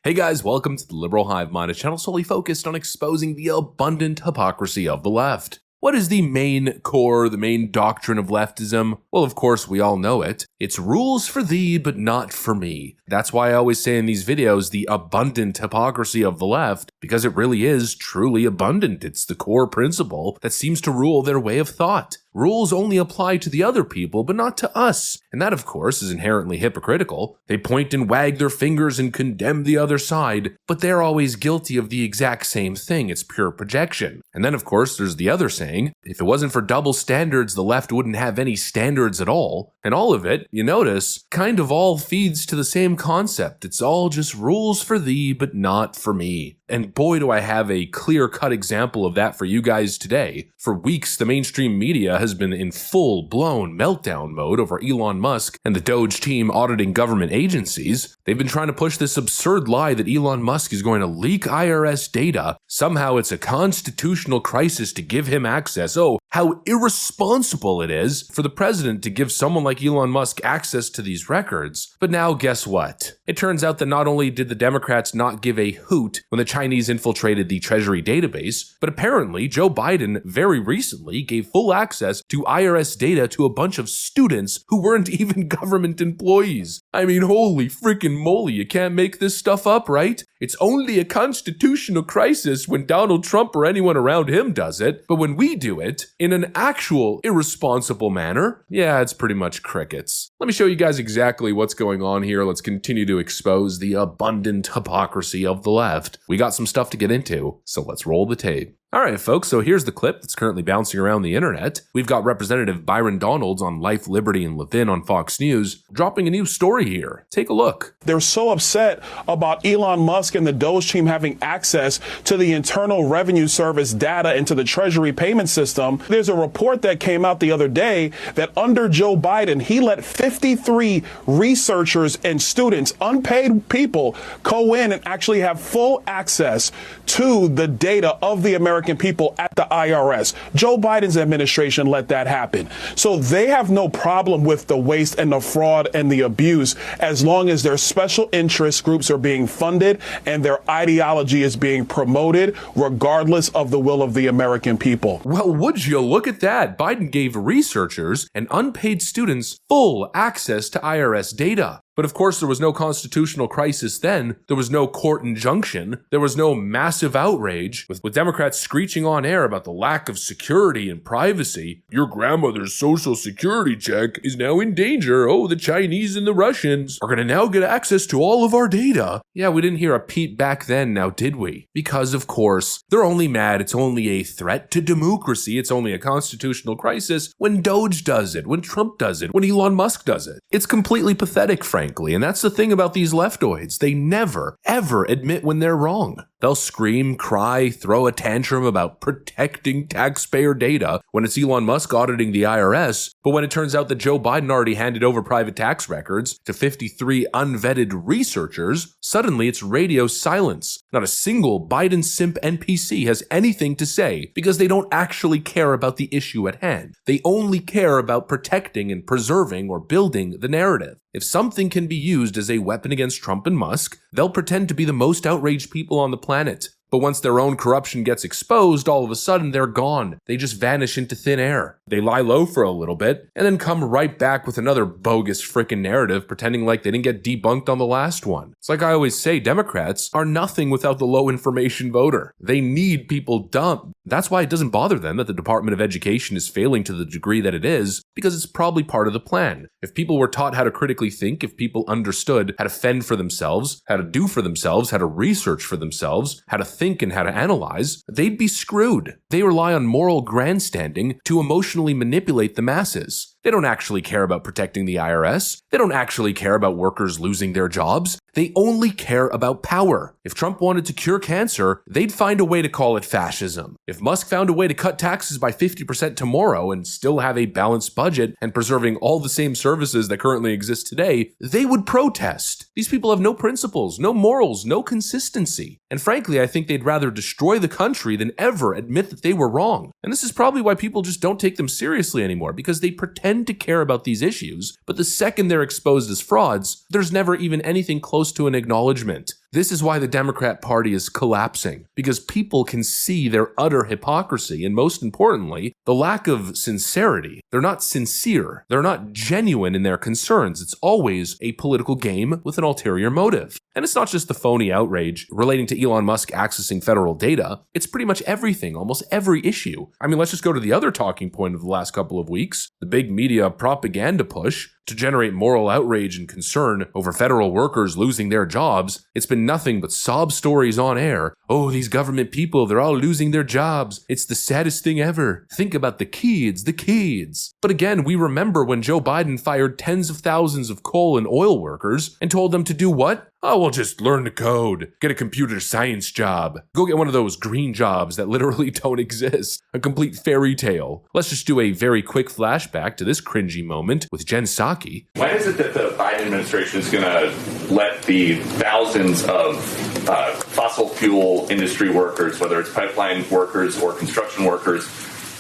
Hey guys, welcome to the Liberal Hive Mind, a channel solely focused on exposing the abundant hypocrisy of the left. What is the main core, the main doctrine of leftism? Well, of course, we all know it. It's rules for thee, but not for me. That's why I always say in these videos, the abundant hypocrisy of the left, because it really is truly abundant. It's the core principle that seems to rule their way of thought. Rules only apply to the other people, but not to us. And that, of course, is inherently hypocritical. They point and wag their fingers and condemn the other side, but they're always guilty of the exact same thing. It's pure projection. And then, of course, there's the other saying, if it wasn't for double standards, the left wouldn't have any standards at all. And all of it, you notice, kind of all feeds to the same concept. It's all just rules for thee, but not for me. And boy, do I have a clear-cut example of that for you guys today. For weeks, the mainstream media has been in full-blown meltdown mode over Elon Musk and the Doge team auditing government agencies. They've been trying to push this absurd lie that Elon Musk is going to leak IRS data. Somehow it's a constitutional crisis to give him access. Oh, how irresponsible it is for the president to give someone like Elon Musk access to these records. But now guess what? It turns out that not only did the Democrats not give a hoot when the Chinese infiltrated the Treasury database, but apparently Joe Biden very recently gave full access to IRS data to a bunch of students who weren't even government employees. I mean, holy freaking moly, you can't make this stuff up, right? It's only a constitutional crisis when Donald Trump or anyone around him does it, but when we do it in an actual irresponsible manner, yeah, it's pretty much crickets. Let me show you guys exactly what's going on here. Let's continue to expose the abundant hypocrisy of the left. We got some stuff to get into, so let's roll the tape. Alright folks, so here's the clip that's currently bouncing around the internet. We've got Representative Byron Donalds on Life, Liberty, and Levin on Fox News dropping a new story here. Take a look. They're so upset about Elon Musk and the Doge team having access to the Internal Revenue Service data and to the Treasury payment system. There's a report that came out the other day that under Joe Biden, he let 53 researchers and students, unpaid people, go in and actually have full access to the data of the American people at the IRS. Joe Biden's administration let that happen. So they have no problem with the waste and the fraud and the abuse as long as their special interest groups are being funded and their ideology is being promoted regardless of the will of the American people. Well, would you look at that? Biden gave researchers and unpaid students full access to IRS data. But of course, there was no constitutional crisis then. There was no court injunction. There was no massive outrage with Democrats screeching on air about the lack of security and privacy. Your grandmother's social security check is now in danger. Oh, the Chinese and the Russians are going to now get access to all of our data. Yeah, we didn't hear a peep back then, now did we? Because of course, they're only mad. It's only a threat to democracy. It's only a constitutional crisis when Doge does it, when Trump does it, when Elon Musk does it. It's completely pathetic, frankly. And that's the thing about these leftoids. They never, ever admit when they're wrong. They'll scream, cry, throw a tantrum about protecting taxpayer data when it's Elon Musk auditing the IRS, but when it turns out that Joe Biden already handed over private tax records to 53 unvetted researchers, suddenly it's radio silence. Not a single Biden simp NPC has anything to say because they don't actually care about the issue at hand. They only care about protecting and preserving or building the narrative. If something can be used as a weapon against Trump and Musk, they'll pretend to be the most outraged people on the planet. But once their own corruption gets exposed, all of a sudden they're gone. They just vanish into thin air. They lie low for a little bit, and then come right back with another bogus frickin' narrative, pretending like they didn't get debunked on the last one. It's like I always say, Democrats are nothing without the low information voter. They need people dumb. That's why it doesn't bother them that the Department of Education is failing to the degree that it is, because it's probably part of the plan. If people were taught how to critically think, if people understood how to fend for themselves, how to do for themselves, how to research for themselves, how to think and how to analyze, they'd be screwed. They rely on moral grandstanding to emotionally manipulate the masses. They don't actually care about protecting the IRS. They don't actually care about workers losing their jobs. They only care about power. If Trump wanted to cure cancer, they'd find a way to call it fascism. If Musk found a way to cut taxes by 50% tomorrow and still have a balanced budget and preserving all the same services that currently exist today, they would protest. These people have no principles, no morals, no consistency. And frankly, I think they'd rather destroy the country than ever admit that they were wrong. And this is probably why people just don't take them seriously anymore, because they pretend to care about these issues, but the second they're exposed as frauds, there's never even anything close to an acknowledgement. This is why the Democrat Party is collapsing, because people can see their utter hypocrisy and, most importantly, the lack of sincerity. They're not sincere. They're not genuine in their concerns. It's always a political game with an ulterior motive. And it's not just the phony outrage relating to Elon Musk accessing federal data. It's pretty much everything, almost every issue. I mean, let's just go to the other talking point of the last couple of weeks, the big media propaganda push to generate moral outrage and concern over federal workers losing their jobs. It's been nothing but sob stories on air. Oh, these government people, they're all losing their jobs. It's the saddest thing ever. Think about the kids, the kids. But again, we remember when Joe Biden fired tens of thousands of coal and oil workers and told them to do what? Oh, well, just learn to code, get a computer science job, go get one of those green jobs that literally don't exist. A complete fairy tale. Let's just do a very quick flashback to this cringy moment with Jen Psaki. When is it that the Biden administration is going to let the thousands of fossil fuel industry workers, whether it's pipeline workers or construction workers,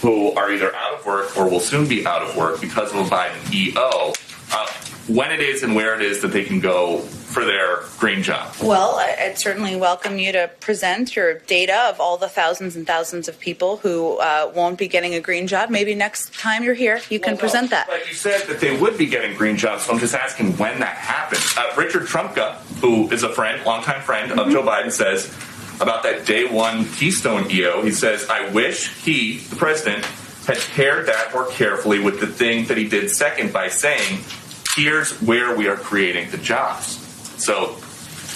who are either out of work or will soon be out of work because of a Biden EO, when it is and where it is that they can go for their green job? Well, I'd certainly welcome you to present your data of all the thousands and thousands of people who won't be getting a green job. Maybe next time you're here, you can present that. But you said that they would be getting green jobs, so I'm just asking when that happens. Richard Trumka, who is a friend, longtime friend of Joe Biden, says about that day one Keystone EO, he says, I wish he, the president, had paired that more carefully with the thing that he did second by saying, here's where we are creating the jobs. So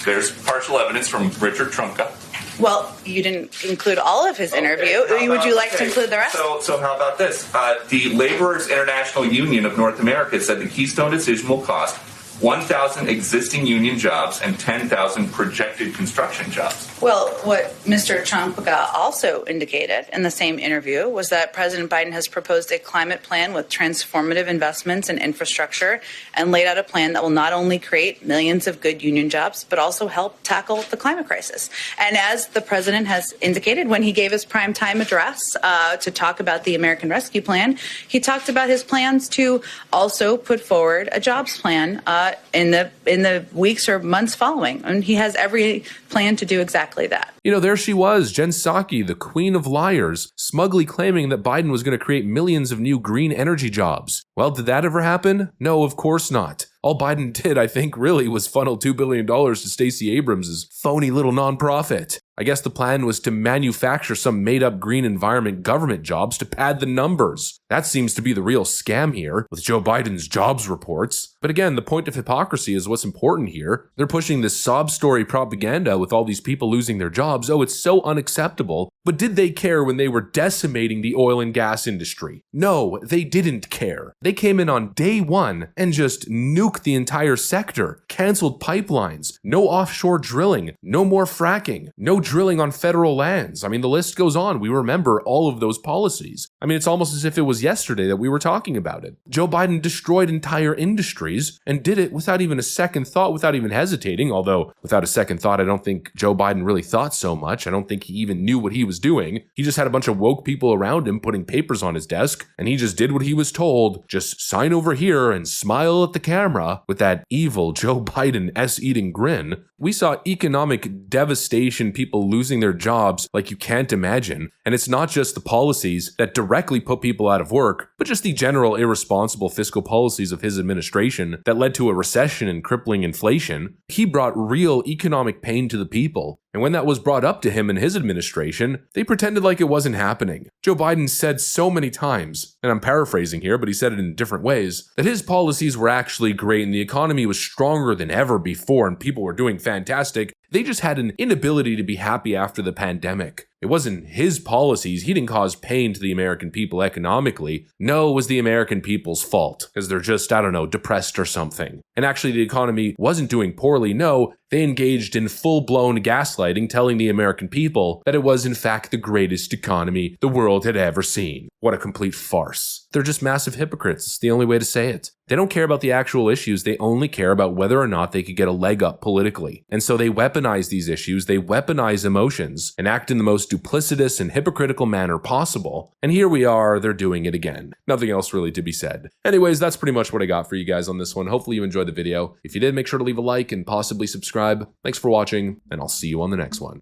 there's partial evidence from Richard Trumka. Well, you didn't include all of his interview. Would you like to include the rest? So how about this? The Laborers International Union of North America said the Keystone decision will cost 1,000 existing union jobs and 10,000 projected construction jobs. Well, what Mr. Trumka also indicated in the same interview was that President Biden has proposed a climate plan with transformative investments in infrastructure and laid out a plan that will not only create millions of good union jobs, but also help tackle the climate crisis. And as the president has indicated when he gave his primetime address to talk about the American Rescue Plan, he talked about his plans to also put forward a jobs plan in the weeks or months following. And he has every plan to do exactly that. You know, there she was, Jen Psaki, the queen of liars, smugly claiming that Biden was going to create millions of new green energy jobs. Well, did that ever happen? No, of course not. All Biden did, I think, really was funnel $2 billion to Stacey Abrams' phony little nonprofit. I guess the plan was to manufacture some made-up green environment government jobs to pad the numbers. That seems to be the real scam here, with Joe Biden's jobs reports. But again, the point of hypocrisy is what's important here. They're pushing this sob story propaganda with all these people losing their jobs. Oh, it's so unacceptable. But did they care when they were decimating the oil and gas industry? No, they didn't care. They came in on day one and just nuked the entire sector, canceled pipelines, no offshore drilling, no more fracking, no drilling on federal lands. I mean, the list goes on. We remember all of those policies. I mean, it's almost as if it was yesterday that we were talking about it. Joe Biden destroyed entire industries and did it without even a second thought, without even hesitating. Although, without a second thought, I don't think Joe Biden really thought so much. I don't think he even knew what he was doing. He just had a bunch of woke people around him putting papers on his desk, and he just did what he was told. Just sign over here and smile at the camera with that evil Joe Biden S-eating grin. We saw economic devastation, people losing their jobs like you can't imagine. And it's not just the policies that directly put people out of work, but just the general irresponsible fiscal policies of his administration that led to a recession and crippling inflation. He brought real economic pain to the people. And when that was brought up to him and his administration, they pretended like it wasn't happening. Joe Biden said so many times, and I'm paraphrasing here, but he said it in different ways, that his policies were actually great and the economy was stronger than ever before and people were doing fantastic. They just had an inability to be happy after the pandemic. It wasn't his policies. He didn't cause pain to the American people economically. No, it was the American people's fault because they're just, I don't know, depressed or something. And actually the economy wasn't doing poorly. No, they engaged in full-blown gaslighting, telling the American people that it was in fact the greatest economy the world had ever seen. What a complete farce. they're just massive hypocrites. It's the only way to say it. They don't care about the actual issues. They only care about whether or not they could get a leg up politically. And so they weaponize these issues, they weaponize emotions, and act in the most duplicitous and hypocritical manner possible. And here we are, they're doing it again. Nothing else really to be said. Anyways, that's pretty much what I got for you guys on this one. Hopefully you enjoyed the video. If you did, make sure to leave a like and possibly subscribe. Thanks for watching, and I'll see you on the next one.